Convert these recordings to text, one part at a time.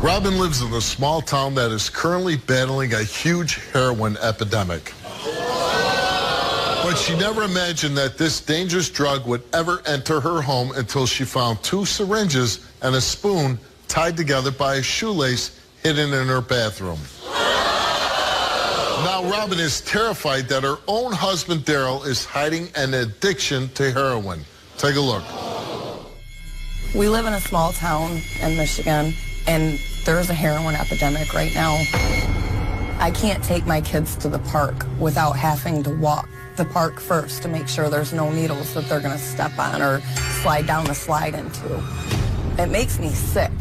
Robin lives in a small town that is currently battling a huge heroin epidemic. But she never imagined that this dangerous drug would ever enter her home until she found 2 syringes and a spoon tied together by a shoelace hidden in her bathroom. Now Robin is terrified that her own husband Daryl is hiding an addiction to heroin. Take a look. We live in a small town in Michigan, and there's a heroin epidemic right now. I can't take my kids to the park without having to walk the park first to make sure there's no needles that they're going to step on or slide down the slide into. It makes me sick.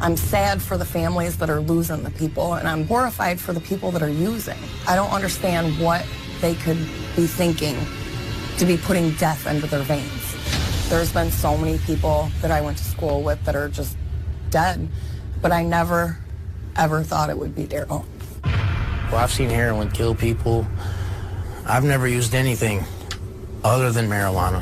I'm sad for the families that are losing the people, and I'm horrified for the people that are using. I don't understand what they could be thinking to be putting death into their veins. There's been so many people that I went to school with that are just dead, but I never, ever thought it would be Daryl. Well, I've seen heroin kill people. I've never used anything other than marijuana.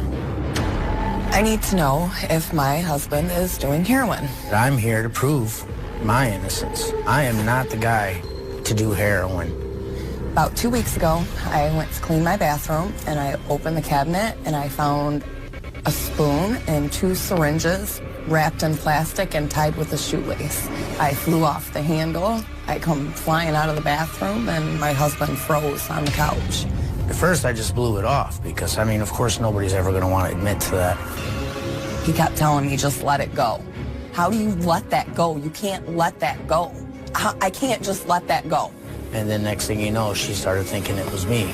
I need to know if my husband is doing heroin. I'm here to prove my innocence. I am not the guy to do heroin. About 2 weeks ago, I went to clean my bathroom, and I opened the cabinet, and I found a spoon and 2 syringes wrapped in plastic and tied with a shoelace. I flew off the handle. I come flying out of the bathroom, and my husband froze on the couch. At first, I just blew it off because, I mean, of course, nobody's ever going to want to admit to that. He kept telling me, just let it go. How do you let that go? You can't let that go. I can't just let that go. And then next thing you know, she started thinking it was me.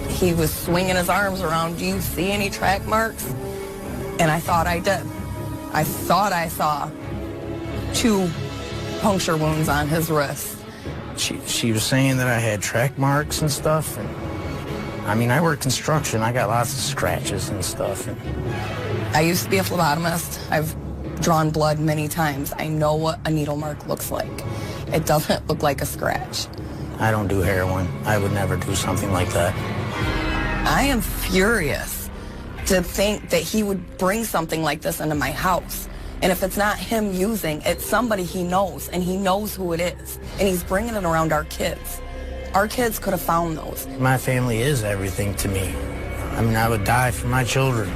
He was swinging his arms around, do you see any track marks? And I thought I did. I thought I saw 2 puncture wounds on his wrist. She was saying that I had track marks and stuff. And I mean, I work construction. I got lots of scratches and stuff. And I used to be a phlebotomist. I've drawn blood many times. I know what a needle mark looks like. It doesn't look like a scratch. I don't do heroin. I would never do something like that. I am furious to think that he would bring something like this into my house. And if it's not him using, it's somebody he knows, and he knows who it is. And he's bringing it around our kids. Our kids could have found those. My family is everything to me. I mean, I would die for my children.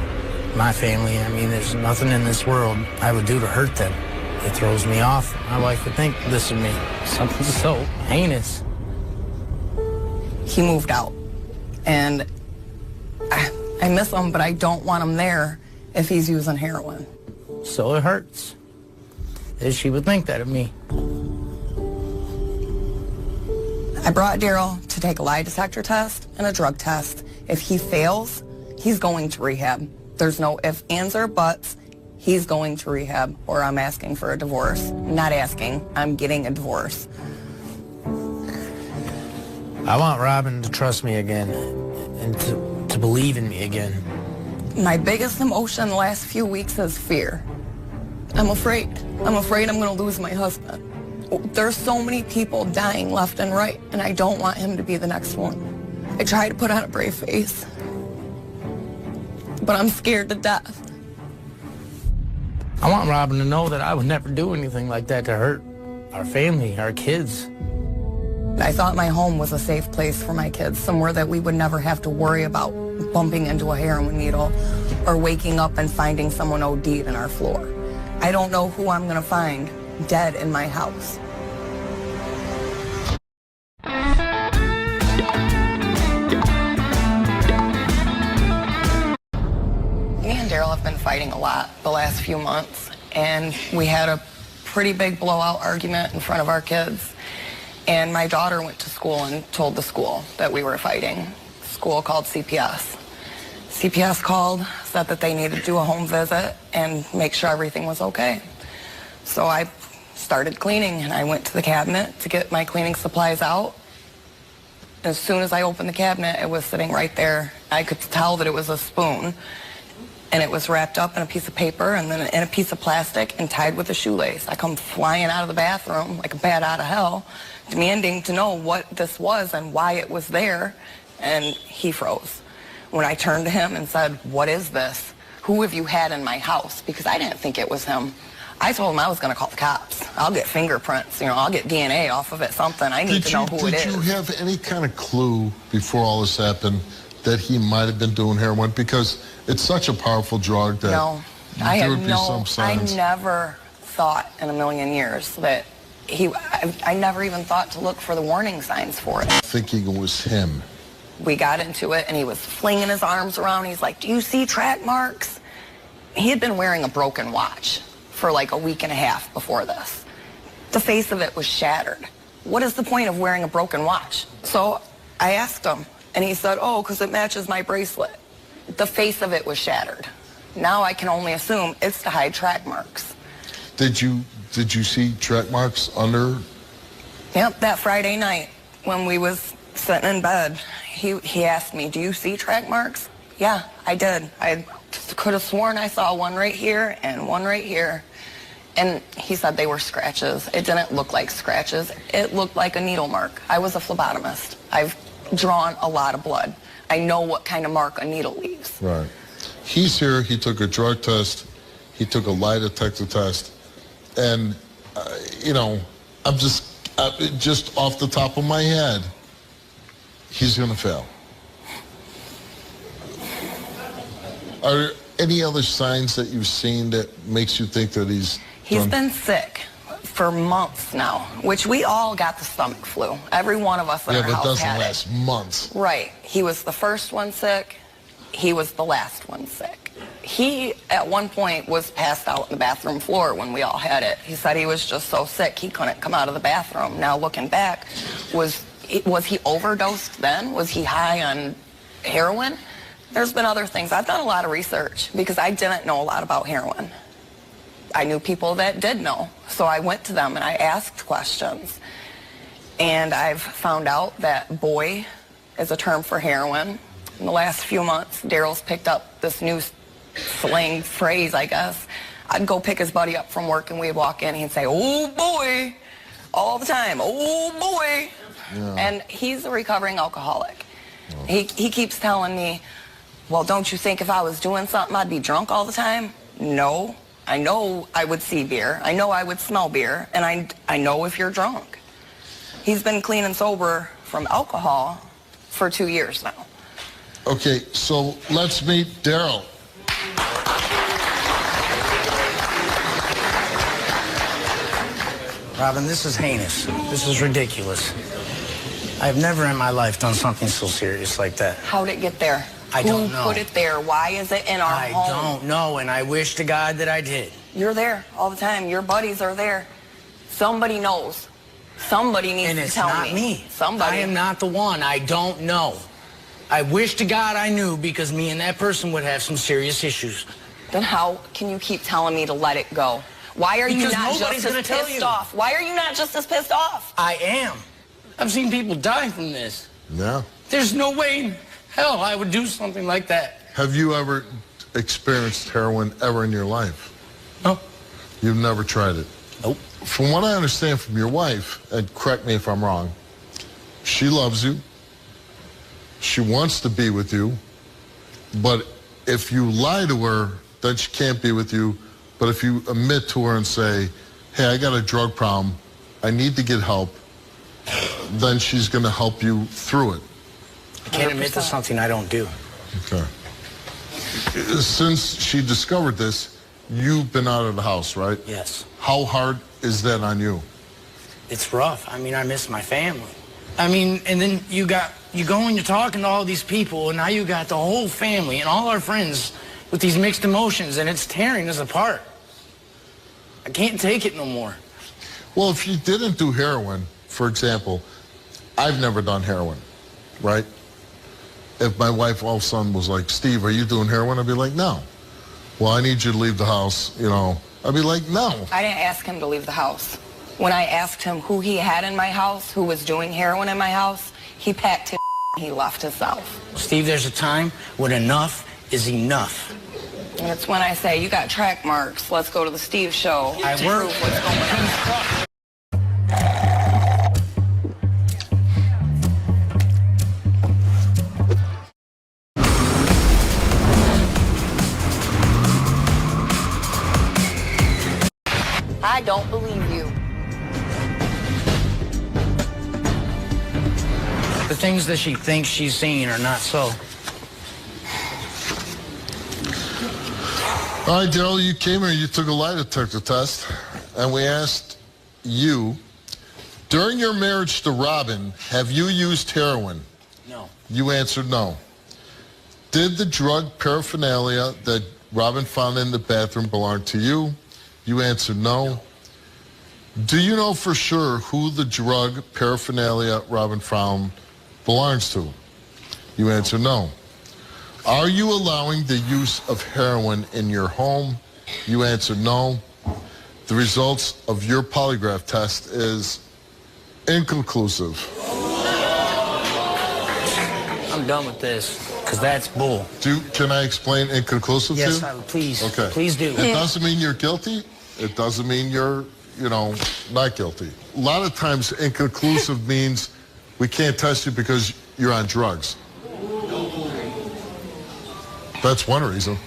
My family, I mean, there's nothing in this world I would do to hurt them. It throws me off. My wife would think this of me. Something so heinous. He moved out. And I miss him, but I don't want him there if he's using heroin. So it hurts that she would think that of me. I brought Daryl to take a lie detector test and a drug test. If he fails, he's going to rehab. There's no ifs, ands, or buts. He's going to rehab, or I'm asking for a divorce. Not asking, I'm getting a divorce. I want Robin to trust me again and to believe in me again. My biggest emotion the last few weeks is fear. I'm afraid. I'm afraid I'm going to lose my husband. There's so many people dying left and right, and I don't want him to be the next one. I try to put on a brave face, but I'm scared to death. I want Robin to know that I would never do anything like that to hurt our family, our kids. I thought my home was a safe place for my kids, somewhere that we would never have to worry about bumping into a heroin needle or waking up and finding someone OD'd in our floor. I don't know who I'm going to find dead in my house. Me and Daryl have been fighting a lot the last few months, and we had a pretty big blowout argument in front of our kids. And my daughter went to school and told the school that we were fighting. School called CPS. CPS called, said that they needed to do a home visit and make sure everything was okay. So I started cleaning, and I went to the cabinet to get my cleaning supplies out. As soon as I opened the cabinet, it was sitting right there. I could tell that it was a spoon, and it was wrapped up in a piece of paper and then in a piece of plastic and tied with a shoelace. I come flying out of the bathroom like a bat out of hell, demanding to know what this was and why it was there, and he froze. When I turned to him and said, "What is this? Who have you had in my house?" Because I didn't think it was him. I told him I was going to call the cops. I'll get fingerprints, you know, I'll get DNA off of it, something. I need to know who it is. Did you have any kind of clue before all this happened that he might have been doing heroin? Because it's such a powerful drug that no, there would be some signs. I never thought in a million years that I never even thought to look for the warning signs for it. Thinking it was him. We got into it, and he was flinging his arms around. He's like, do you see track marks? He had been wearing a broken watch for like a week and a half before this. The face of it was shattered. What is the point of wearing a broken watch? So I asked him, and he said, oh, because it matches my bracelet. The face of it was shattered. Now I can only assume it's to hide track marks. Did you see track marks under? Yep, that Friday night when we was sitting in bed, he asked me, do you see track marks? Yeah, I did. I could have sworn I saw one right here and one right here. And he said they were scratches. It didn't look like scratches. It looked like a needle mark. I was a phlebotomist. I've drawn a lot of blood. I know what kind of mark a needle leaves. Right. He's here. He took a drug test. He took a lie detector test. And, you know, I'm just off the top of my head, he's going to fail. Are there any other signs that you've seen that makes you think that he's been sick for months now, which we all got the stomach flu. Every one of us in our house had it. Yeah, but it doesn't last months. Right. He was the first one sick. He was the last one sick. He, at one point, was passed out on the bathroom floor when we all had it. He said he was just so sick he couldn't come out of the bathroom. Now, looking back, was he overdosed then? Was he high on heroin? There's been other things. I've done a lot of research because I didn't know a lot about heroin. I knew people that did know, so I went to them and I asked questions. And I've found out that boy is a term for heroin. In the last few months, Daryl's picked up this new slang phrase, I guess. I'd go pick his buddy up from work and we'd walk in and he'd say, oh boy, all the time, oh boy. Yeah. And he's a recovering alcoholic. Oh. He keeps telling me, well, don't you think if I was doing something I'd be drunk all the time? No. I know I would see beer. I know I would smell beer. And I know if you're drunk. He's been clean and sober from alcohol for 2 years now. Okay, so let's meet Daryl. Robin, this is heinous. This is ridiculous. I've never in my life done something so serious like that. How'd it get there? I don't know. Who put it there? Why is it in our home? I don't know, and I wish to God that I did. You're there all the time. Your buddies are there. Somebody knows. Somebody needs to tell me. And it's not me. Somebody. I am not the one. I don't know. I wish to God I knew, because me and that person would have some serious issues. Then how can you keep telling me to let it go? Why are you not just as pissed off? Why are you not just as pissed off? I am. I've seen people die from this. Yeah. There's no way in hell I would do something like that. Have you ever experienced heroin ever in your life? No. You've never tried it? Nope. From what I understand from your wife, and correct me if I'm wrong, she loves you. She wants to be with you. But if you lie to her, then she can't be with you. But if you admit to her and say, hey, I got a drug problem, I need to get help, then she's going to help you through it. I can't admit to something I don't do. Okay. Since she discovered this, you've been out of the house, right? Yes. How hard is that on you? It's rough. I mean, I miss my family. I mean, and then you go and you're talking to all these people, and now you got the whole family and all our friends with these mixed emotions, and it's tearing us apart. I can't take it no more. Well, if you didn't do heroin, for example, I've never done heroin, right? If my wife all of a sudden was like, Steve, are you doing heroin? I'd be like, no. Well, I need you to leave the house, you know. I'd be like, no. I didn't ask him to leave the house. When I asked him who he had in my house, who was doing heroin in my house, he packed his he left himself. Steve, there's a time when enough is enough. And it's when I say, you got track marks, let's go to the Steve show. I work. What's going on. things that she thinks she's seeing are not so. All right, Daryl, you came here, you took a lie detector test, and we asked you, during your marriage to Robin, have you used heroin? No. You answered no. Did the drug paraphernalia that Robin found in the bathroom belong to you? You answered no. Do you know for sure who the drug paraphernalia Robin found belongs to? You answered no. Are you allowing the use of heroin in your home? You answered no. The results of your polygraph test is inconclusive. I'm done with this, because that's bull. Can I explain inconclusive to you? Yes, I would, please. Okay. Please do. It doesn't mean you're guilty. It doesn't mean you're, not guilty. A lot of times inconclusive means we can't test you because you're on drugs. That's one reason.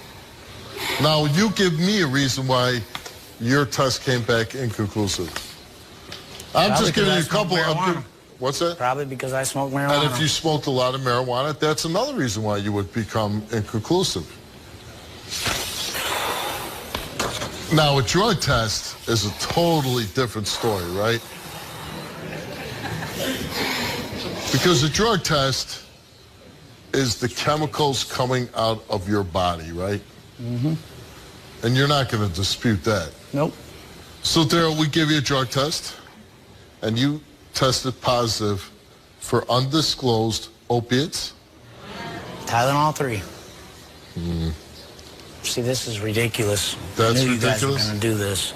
Now, you give me a reason why your test came back inconclusive. I'm Probably just giving you a because I couple smoke marijuana. of... What's that? Probably because I smoke marijuana. And if you smoked a lot of marijuana, that's another reason why you would become inconclusive. Now, a drug test is a totally different story, right? Because a drug test is the chemicals coming out of your body, right? Mm-hmm. And you're not going to dispute that. Nope. So, Daryl, we give you a drug test, and you tested positive for undisclosed opiates. Tylenol 3. See, this is ridiculous. That's I knew ridiculous? You guys were going to do this.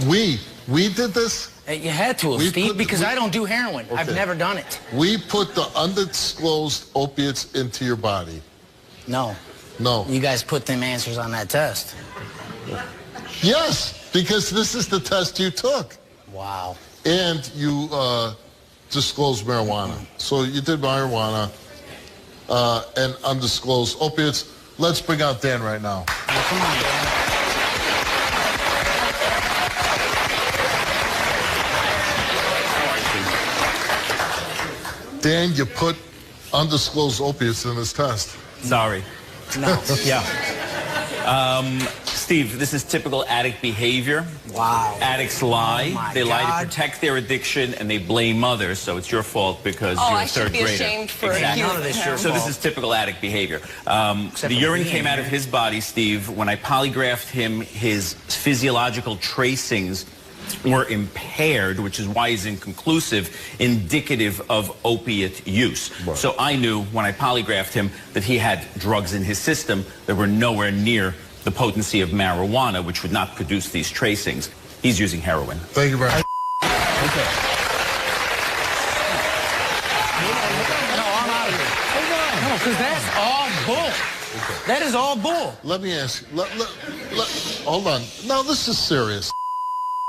We did this? You had to have, Steve, because I don't do heroin. Okay. I've never done it. We put the undisclosed opiates into your body. No. No. You guys put them answers on that test. Yes, because this is the test you took. Wow. And you disclosed marijuana. So you did marijuana and undisclosed opiates. Let's bring out Dan right now. Oh, come on, Dan. Dan, you put undisclosed opiates in this test. Sorry. No. Yeah. Steve, this is typical addict behavior. Wow. Addicts lie. Oh, my They lie God. to protect their addiction, and they blame others. So it's your fault because Oh, you're I a should third be grader. ashamed for Exactly. None of this accusing your him. So this fault. is typical addict behavior. Except The for urine being came out of here. his body, Steve. When I polygraphed him, his physiological tracings were impaired, which is why he's inconclusive, indicative of opiate use. Right. So I knew when I polygraphed him that he had drugs in his system that were nowhere near the potency of marijuana, which would not produce these tracings. He's using heroin. Thank you very much. Okay. No, I'm out of here. No, because that's all bull. Okay. That is all bull. Let me ask you. Hold on. No, this is serious.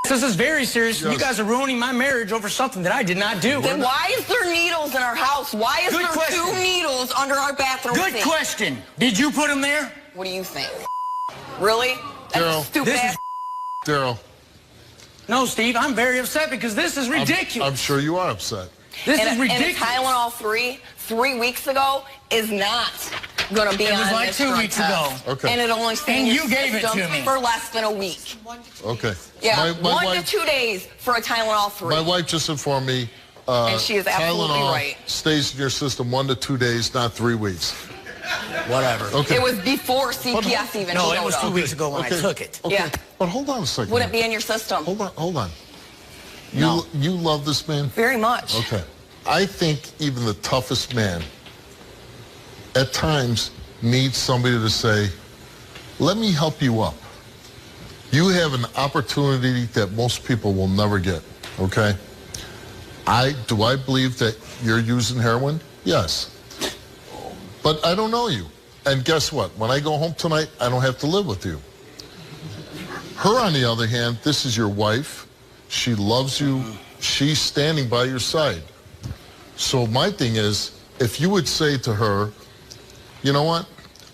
This is very serious. Yes. You guys are ruining my marriage over something that I did not do. Then why is there needles in our house? Why is Good there question. 2 needles under our bathroom Good sink? question. Did you put them there? What do you think? Really? That's Daryl, stupid. this is- Daryl, No, Steve, I'm very upset because this is ridiculous. I'm sure you are upset. This and is ridiculous. And a Tylenol 3 weeks ago is not going to be It on was like this 2 drug weeks test. ago. Okay. And it only stayed And in you your gave it system to me. for less than a week. Okay. Yeah, My 1 wife, to 2 days for a Tylenol 3. My wife just informed me And she is absolutely Tylenol right. stays in your system 1 to 2 days, not 3 weeks. Whatever. Okay. It was before CPS even No, showed it was 2 up. weeks ago when I Okay. took it. Okay. Yeah. But hold on a second. Would it be in your system? Hold on. No. You love this man? Very much. Okay. I think even the toughest man at times needs somebody to say, let me help you up. You have an opportunity that most people will never get, okay? Do I believe that you're using heroin? Yes. But I don't know you. And guess what? When I go home tonight, I don't have to live with you. Her, on the other hand, this is your wife. She loves you. She's standing by your side. So my thing is, if you would say to her, you know what?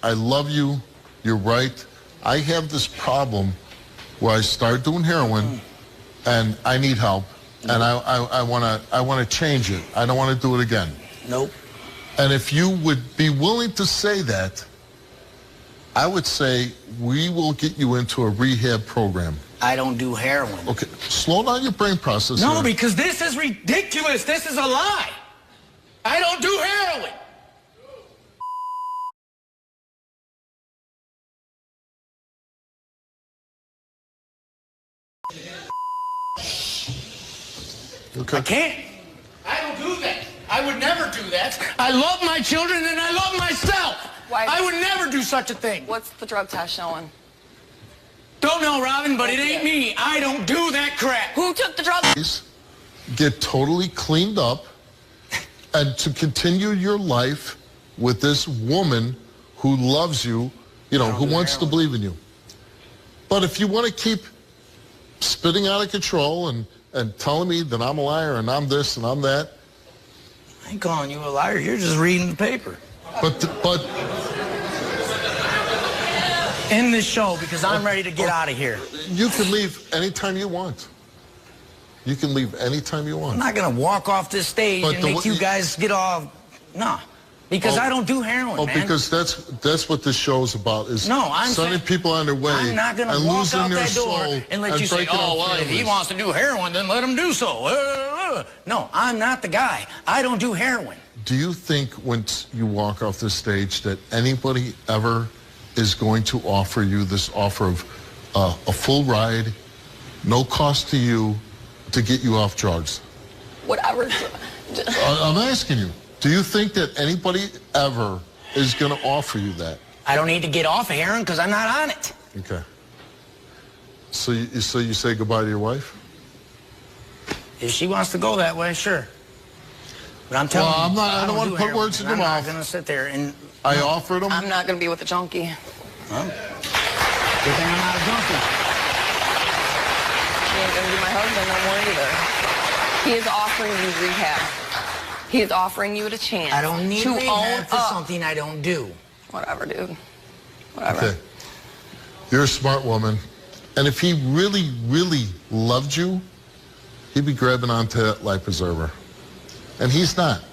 I love you. You're right. I have this problem where I start doing heroin and I need help and I want to change it. I don't want to do it again. Nope. And if you would be willing to say that, I would say we will get you into a rehab program. I don't do heroin. Okay, slow down your brain process. No, here. because this is ridiculous. This is a lie. I don't do heroin. Okay. I can't. I don't do that. I would never do that. I love my children and I love myself. Why? I would never do such a thing. What's the drug test showing? Don't know, Robin, but it ain't me. I don't do that crap. Who took the drug? Get totally cleaned up and to continue your life with this woman who loves you, you know, who wants to believe in you. But if you want to keep spitting out of control and telling me that I'm a liar and I'm this and I'm that. I ain't calling you a liar. You're just reading the paper. But End this show because I'm ready to get out of here. you can leave anytime you want. You can leave anytime you want. I'm not going to walk off this stage But and the make you guys get all... No. Because I don't do heroin, man. Because that's what this show is about, is I'm sending saying, people on their way I'm not going and to walk losing out their that door soul and let you say, breaking oh, up well, if he families. wants to do heroin, then let him do so. No, I'm not the guy. I don't do heroin. Do you think once you walk off this stage that anybody ever is going to offer you this offer of a full ride, no cost to you, to get you off drugs? Whatever. I'm asking you. Do you think that anybody ever is going to offer you that? I don't need to get off of heroin because I'm not on it. Okay. So you say goodbye to your wife? If she wants to go that way, sure. But I'm telling Well, you, I don't want to put heroin, words in your I'm mouth. not going to sit there and... I offered him. I'm not going to be with a junkie. Well, good thing I'm not a junkie. He ain't going to be my husband no more either. He is offering you rehab. He is offering you a chance. I don't need to rehab own for up. something I don't do. Whatever, dude. Whatever. Okay. You're a smart woman. And if he really, really loved you, he'd be grabbing onto that life preserver. And he's not.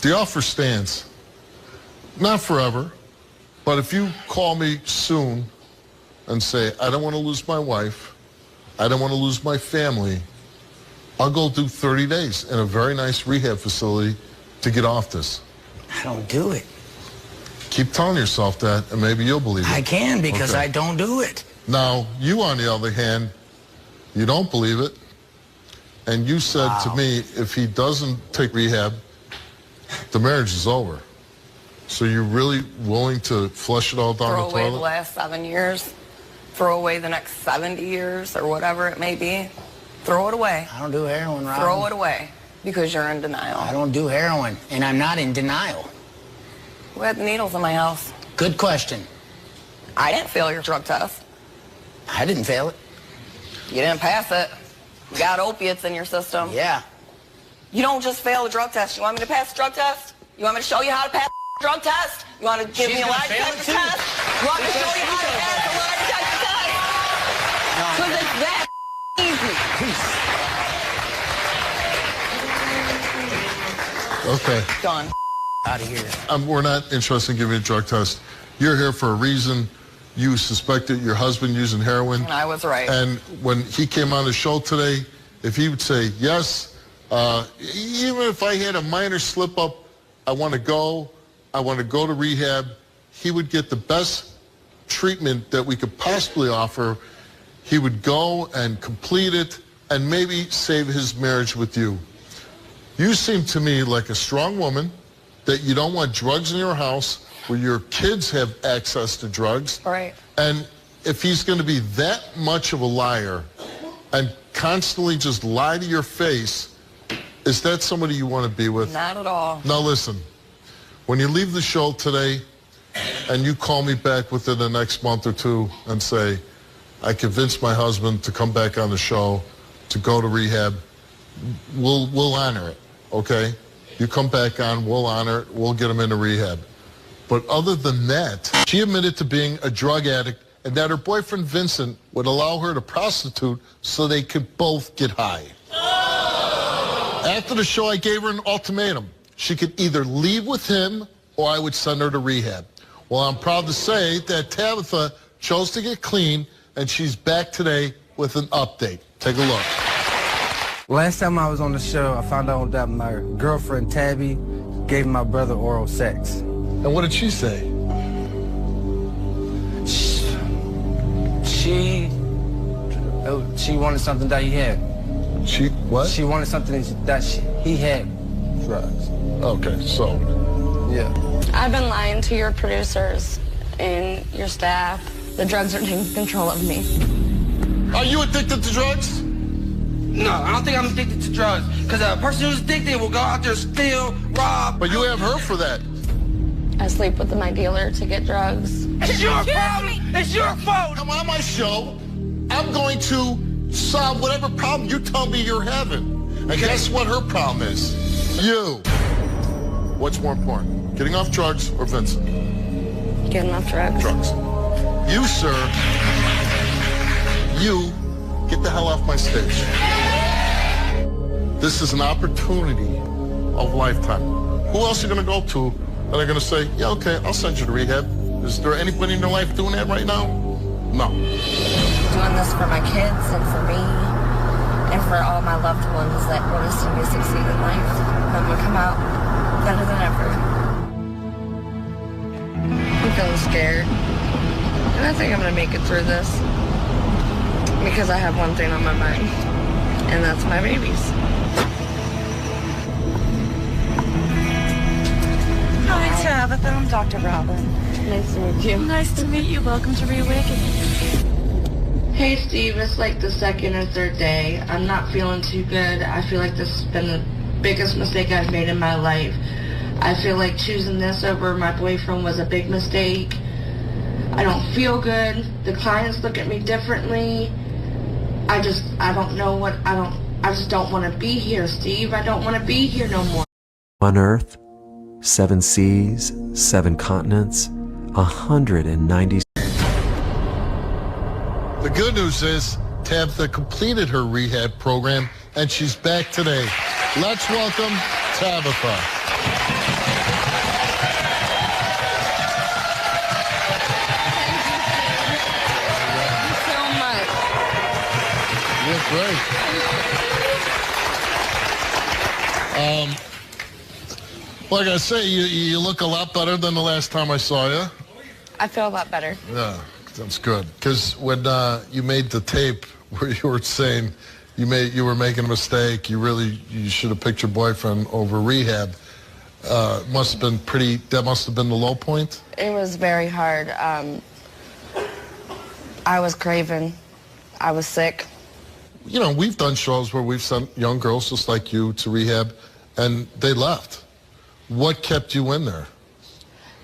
The offer stands. Not forever, but if you call me soon and say, I don't want to lose my wife, I don't want to lose my family, I'll go do 30 days in a very nice rehab facility to get off this. I don't do it. Keep telling yourself that, and maybe you'll believe it. I can because Okay. I don't do it. Now, you, on the other hand, you don't believe it, and you said to me, if he doesn't take rehab, the marriage is over. So you're really willing to flush it all down Throw the away toilet? the last 7 years. Throw away the next 70 years or whatever it may be. Throw it away. I don't do heroin, Robin. Throw it away because you're in denial. I don't do heroin, and I'm not in denial. Who had the needles in my house? Good question. I didn't fail your drug test. I didn't fail it. You didn't pass it. You got opiates in your system. Yeah. You don't just fail the drug test. You want me to pass the drug test? You want me to show you how to pass the drug test? You want to give She's me a gonna lie fail it detector too. test? You want me to show you how to pass a lie detector test? Because it's that easy. Okay. Done. Out of here. We're not interested in giving you a drug test. You're here for a reason. You suspected your husband using heroin. And I was right. And when he came on the show today, if he would say, yes, even if I had a minor slip up, I want to go to rehab, he would get the best treatment that we could possibly offer. He would go and complete it and maybe save his marriage with you. You seem to me like a strong woman, that you don't want drugs in your house where your kids have access to drugs. Right. And if he's going to be that much of a liar and constantly just lie to your face, is that somebody you want to be with? Not at all. Now listen, when you leave the show today and you call me back within the next month or two and say, I convinced my husband to come back on the show, to go to rehab, we'll honor it, okay? You come back on, we'll honor it, we'll get him into rehab. But other than that, she admitted to being a drug addict and that her boyfriend Vincent would allow her to prostitute so they could both get high. After the show, I gave her an ultimatum. she could either leave with him or I would send her to rehab. Well, I'm proud to say that Tabitha chose to get clean, and she's back today with an update. Take a look. Last time I was on the show, I found out that my girlfriend, Tabby, gave my brother oral sex. And what did she say? She wanted something that he had. She, what? She wanted something that he had. Drugs. Okay, so. Yeah. I've been lying to your producers and your staff. The drugs are taking control of me. Are you addicted to drugs? No, I don't think I'm addicted to drugs. Because a person who's addicted will go out there, steal, rob. But you have her for that. I sleep with my dealer to get drugs. It's your problem. It's your fault. I'm on my show. I'm going to solve whatever problem you tell me you're having. And guess what her problem is? You. What's more important, getting off drugs or Vincent? Getting off drugs. Drugs. You, sir, you get the hell off my stage. This is an opportunity of a lifetime. Who else are you going to go to and they're going to say, yeah, okay, I'll send you to rehab? Is there anybody in your life doing that right now? No. Doing this for my kids and for me and for all my loved ones that want to see me succeed in life. I'm going to come out better than ever. I'm feeling scared. And I think I'm going to make it through this. Because I have one thing on my mind. And that's my babies. Hi, Tabitha. I'm Dr. Robin. Nice to meet you. Nice to meet you. Welcome to Reawakening. Hey, Steve. It's like the second or third day. I'm not feeling too good. I feel like this has been the biggest mistake I've made in my life. I feel like choosing this over my boyfriend was a big mistake. I don't feel good. The clients look at me differently. I just don't want to be here, Steve. I don't want to be here no more. On Earth, 7 seas, 7 continents, 190. The good news is Tabitha completed her rehab program and she's back today. Let's welcome Tabitha. Great. Like I say, you look a lot better than the last time I saw you. I feel a lot better. Yeah, that's good. Because when you made the tape where you were saying you were making a mistake, you should have picked your boyfriend over rehab. That must have been the low point. It was very hard. I was craving. I was sick. You know, we've done shows where we've sent young girls just like you to rehab, and they left. What kept you in there?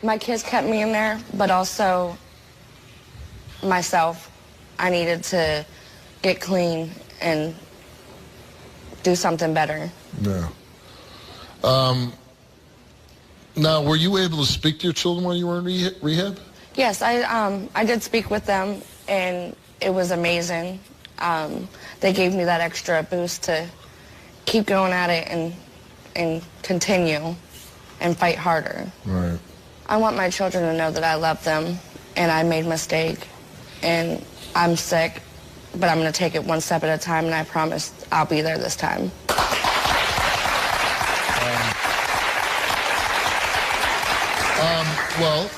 My kids kept me in there, but also myself. I needed to get clean and do something better. Yeah. Now, were you able to speak to your children while you were in rehab? Yes, I did speak with them, and it was amazing. They gave me that extra boost to keep going at it and continue and fight harder. Right. I want my children to know that I love them and I made a mistake and I'm sick, but I'm going to take it one step at a time, and I promise I'll be there this time. Well,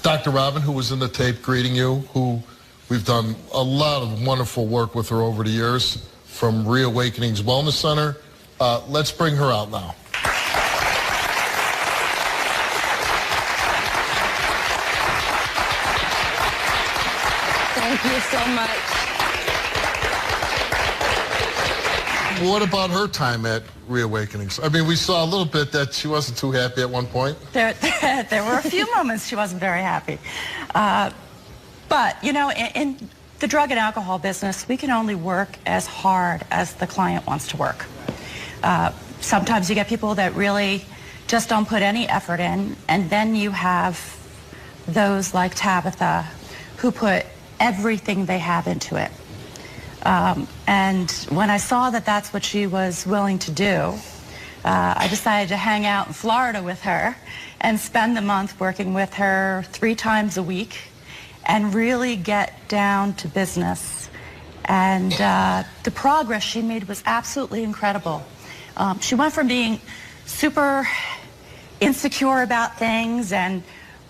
Dr. Robin, who was in the tape greeting you, who we've done a lot of wonderful work with her over the years from Reawakening's Wellness Center. Let's bring her out now. Thank you so much. What about her time at Reawakenings? I mean, we saw a little bit that she wasn't too happy at one point. There were a few moments she wasn't very happy. But, you know, in the drug and alcohol business, we can only work as hard as the client wants to work. Sometimes you get people that really just don't put any effort in, and then you have those like Tabitha who put everything they have into it. And when I saw that that's what she was willing to do, I decided to hang out in Florida with her and spend the month working with her 3 times a week and really get down to business. And the progress she made was absolutely incredible. She went from being super insecure about things and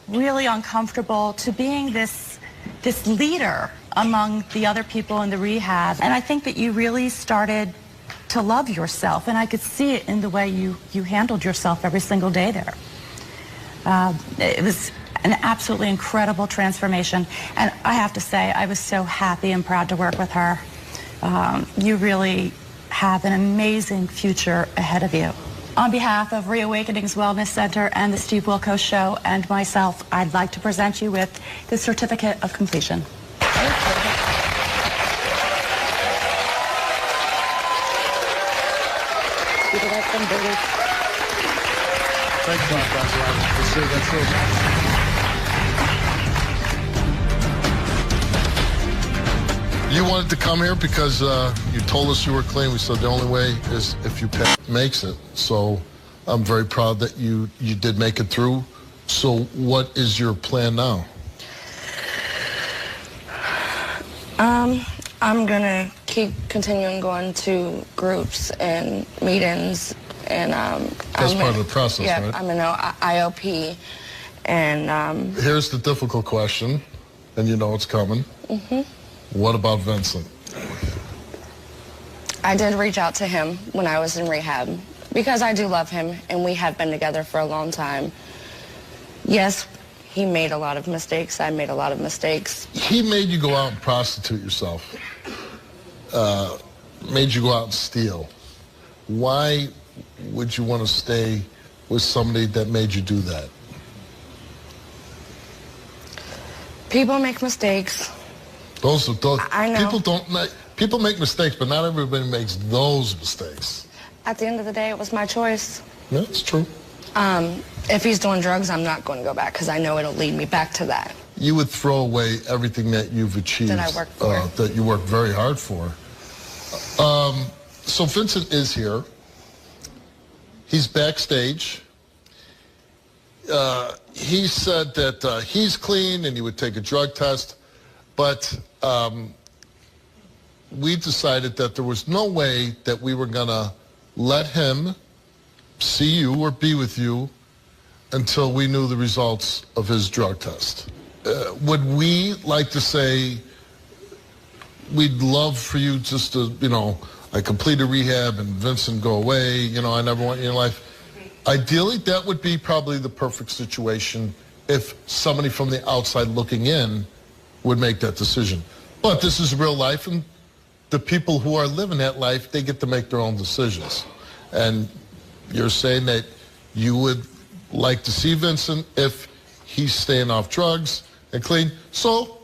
really uncomfortable to being this leader among the other people in the rehab. And I think that you really started to love yourself, and I could see it in the way you handled yourself every single day there. It was an absolutely incredible transformation, and I have to say I was so happy and proud to work with her. You really have an amazing future ahead of you. On behalf of Reawakenings Wellness Center and the Steve Wilkos Show and myself, I'd like to present you with the Certificate of Completion. Thanks a lot, Dr. Robert. You wanted to come here because you told us you were clean. We said the only way is if you makes it. So I'm very proud that you did make it through. So what is your plan now? I'm gonna keep continuing going to groups and meetings, and That's part of the process, yeah, right? I'm an IOP, and Here's the difficult question, and you know it's coming. What about Vincent? I did reach out to him when I was in rehab because I do love him, and we have been together for a long time. Yes, he made a lot of mistakes. I made a lot of mistakes. He made you go out and prostitute yourself. Made you go out and steal. Why would you want to stay with somebody that made you do that? People make mistakes. Those I know. People make mistakes, but not everybody makes those mistakes. At the end of the day, it was my choice. Yeah, it's true. If he's doing drugs, I'm not going to go back because I know it'll lead me back to that. You would throw away everything that you've achieved. That I worked for. That you worked very hard for. So Vincent is here. He's backstage. He said that he's clean and he would take a drug test, but we decided that there was no way that we were going to let him see you or be with you until we knew the results of his drug test. Would we like to say we'd love for you just to, I completed rehab and Vincent go away, I never want you in life. Ideally, that would be probably the perfect situation if somebody from the outside looking in would make that decision. But this is real life, and the people who are living that life, they get to make their own decisions. And you're saying that you would like to see Vincent if he's staying off drugs and clean. So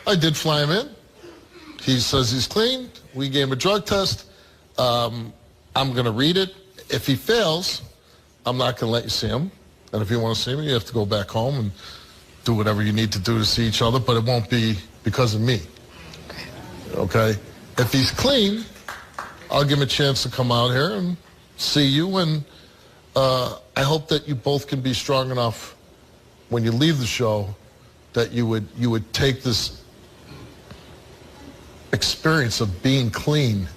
I did fly him in. He says he's clean. We gave him a drug test. I'm going to read it. If he fails, I'm not going to let you see him. And if you want to see him, you have to go back home and do whatever you need to do to see each other, but it won't be because of me. Okay? If he's clean, I'll give him a chance to come out here and see you, and I hope that you both can be strong enough when you leave the show that you would take this experience of being clean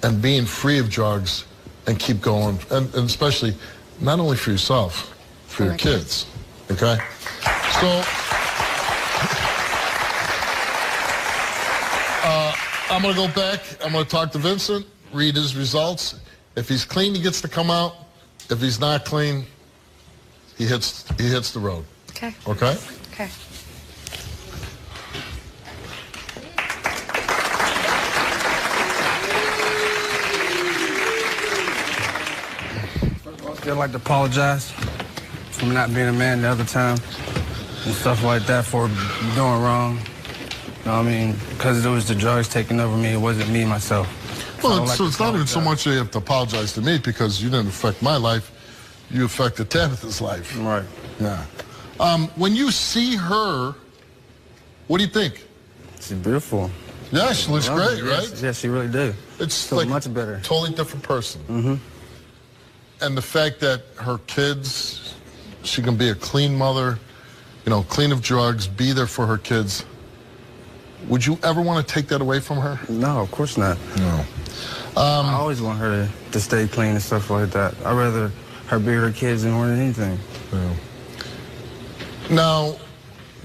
and being free of drugs and keep going, and especially not only for yourself, for your kids, okay? So I'm going to go back. I'm going to talk to Vincent, read his results. If he's clean, he gets to come out. If he's not clean, he hits the road. Okay. Okay? Okay. I'd like to apologize for not being a man the other time and stuff like that, for doing wrong. You know what I mean? Because it was the drugs taking over me. It wasn't me, myself. Well, so it's not even so much that you have to apologize to me because you didn't affect my life. You affected Tabitha's life. Right. Yeah. When you see her, what do you think? She's beautiful. Yeah, she looks great, right? Yes, she really do. It's so like much better. Totally different person. Mm-hmm. the fact that her kids, she can be a clean mother, you know, clean of drugs, be there for her kids. Would you ever want to take that away from her? No, of course not. No. I always want her to stay clean and stuff like that. I'd rather her be with her kids more than anything. Yeah. Now,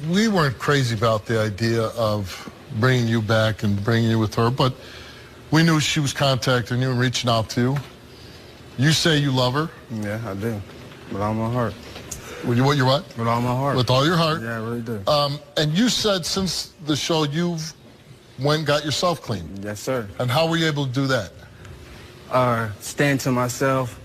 we weren't crazy about the idea of bringing you back and bringing you with her, but we knew she was contacting you and reaching out to you. You say you love her? Yeah, I do. With all my heart. What your what? With all my heart. With all your heart? Yeah, I really do. And you said since the show you've went and got yourself clean. Yes, sir. And how were you able to do that? Staying to myself,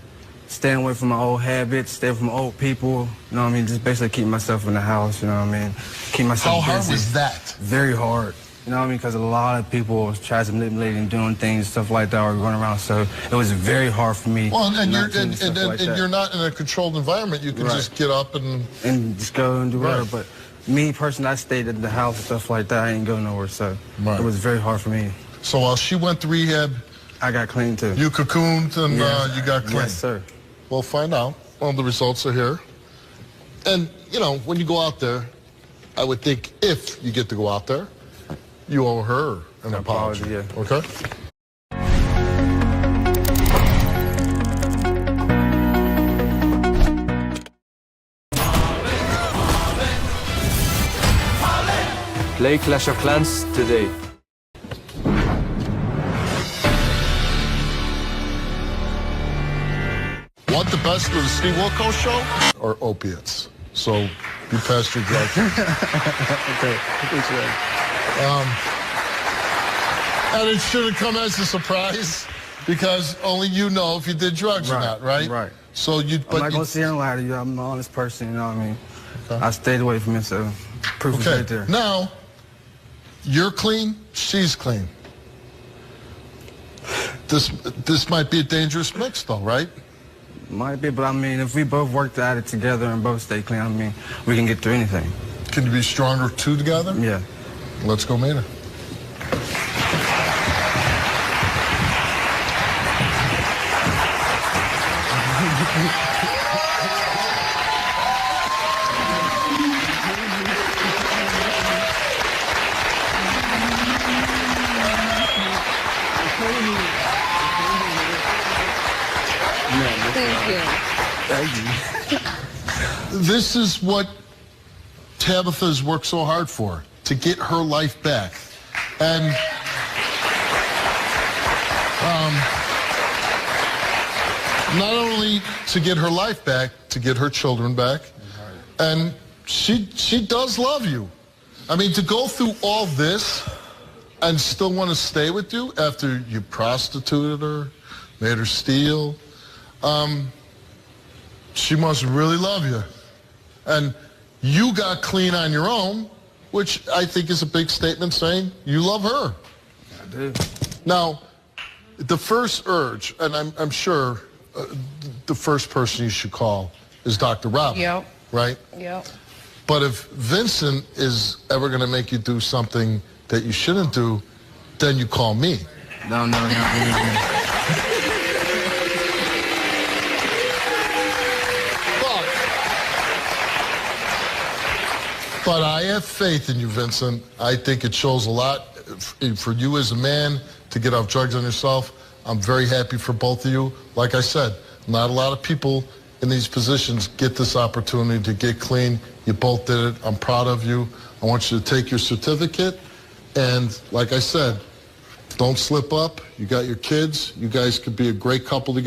staying away from my old habits, staying from old people, you know what I mean? Just basically keep myself in the house, you know what I mean? Keep myself How hard busy. was that? Very hard. You know what I mean? Because a lot of people try to manipulate and doing things, stuff like that, or going around. So it was very hard for me. Well, and not doing stuff like that. you're not in a controlled environment. You can Right. just get up and just go and do Right. whatever. But me personally, I stayed at the house and stuff like that. I didn't go nowhere. So Right. it was very hard for me. So while she went to rehab, I got clean too. you cocooned and you got clean. Yes, sir. We'll find out. Well, the results are here. And, you know, when you go out there, I would think if you get to go out there, you owe her an apology. Yeah. Okay? Play Clash of Clans today. Want the best of the Steve Wilkos show or opiates? So you passed your drug test. Okay. And it should have come as a surprise because only you know if you did drugs or Right, not, right? right. So you, I'm but not you, going to sit here and lie to you. I'm an honest person, you know what I mean? I stayed away from it, so proof is okay. right there. Now you're clean, she's clean. This might be a dangerous mix, though, right? Might be, but I mean, if we both worked at it together and both stay clean, I mean, we can get through anything. Can you be stronger two together? Yeah. Let's go meet her. This is what Tabitha's worked so hard for, to get her life back. And not only to get her life back, to get her children back. And she does love you. I mean, to go through all this and still want to stay with you after you prostituted her, made her steal, she must really love you. And you got clean on your own, which I think is a big statement saying you love her. I do. Now, the first urge, and I'm sure the first person you should call is Dr. Robin. Yep. Right? Yep. But if Vincent is ever going to make you do something that you shouldn't do, then you call me. No. But I have faith in you, Vincent. I think it shows a lot for you as a man to get off drugs on yourself. I'm very happy for both of you. Like I said, not a lot of people in these positions get this opportunity to get clean. You both did it. I'm proud of you. I want you to take your certificate. And like I said, don't slip up. You got your kids. You guys could be a great couple together.